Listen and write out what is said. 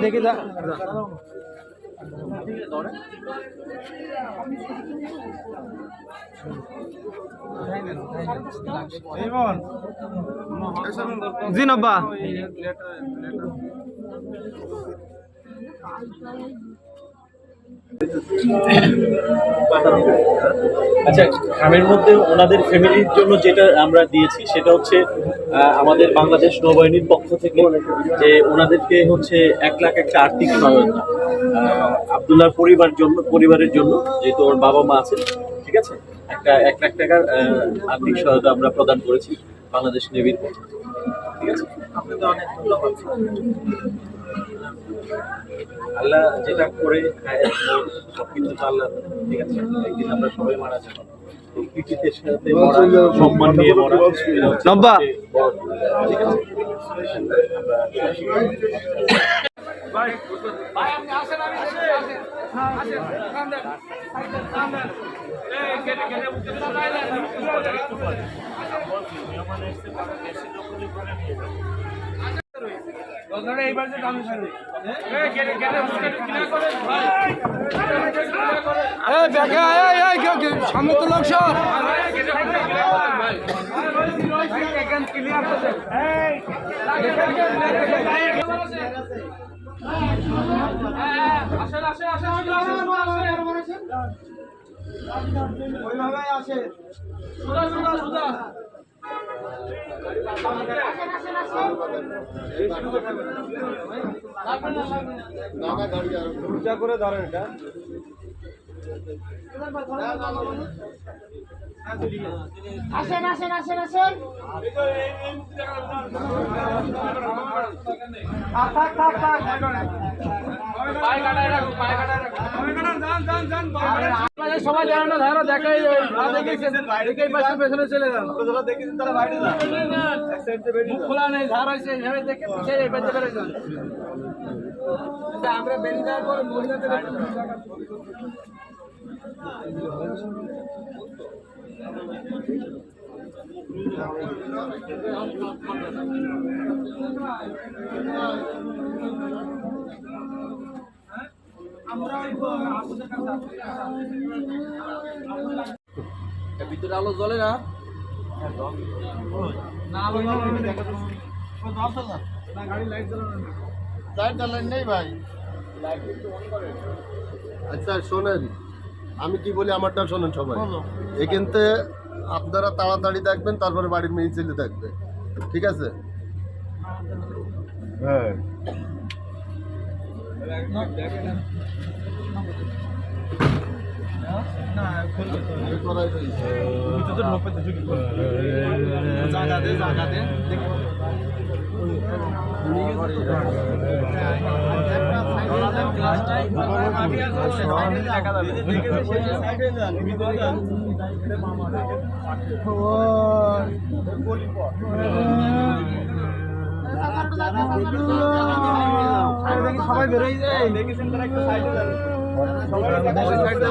দেখি যা জি নব্বা আচ্ছা, খামের মধ্যে ওনাদের ফ্যামিলির জন্য যেটা আমরা দিয়েছি সেটা হচ্ছে আমাদের বাংলাদেশ নৌবাহিনীর পক্ষ থেকে যে ওনাদেরকে হচ্ছে 1 লাখ একটা আর্থিক সহায়তা আব্দুল্লাহর পরিবারের জন্য, যেহেতু ওর বাবা মা আছে, ঠিক আছে, একটা 1 লাখ টাকার আর্থিক সহায়তা আমরা প্রদান করেছি বাংলাদেশ নেভির পক্ষ থেকে। ঠিক আছে, আপনাদের অনেক ধন্যবাদ। আল্লাহ যেটা করে সবকিছু তো আল্লাহ, ঠিক আছে, একদিন আমরা সবাই মারা যাবো। প্রকৃতির সাথে সম্মান নিয়ে মরা নব্বা ঠিক আছে। সমুদ্র লোক সব ওইভাবে আসে করে ধরেন এটা আসেন আসেন আসেন আসেন থাক থাক থাক সবাই জানে না ধারা দেখাই দেখে পাশে পেছনে চলে যান দেখেছেন তারা বাইরে যান মুখ খোলা নেই ধার হয়েছে এইভাবে দেখে পিছিয়ে এই পাশে বেড়ে যান আমরা বেরিয়ে যাওয়ার পরে মহিলাদের ভিতরে আলো জ্বলে না লাইট নেই ভাই। আচ্ছা শোনেন, আমি কি বলি আমারটা শোনেন সবাই। এখানতে আপনারা তাড়াতাড়ি দেখবেন, তারপরে বাড়ির মেয়ে ছেলে দেখবে, ঠিক আছে? হ্যাঁ সবাই বেরোয় যায় দেখেছেন তারা একটা সাইডে যাবে সবাই সাইডে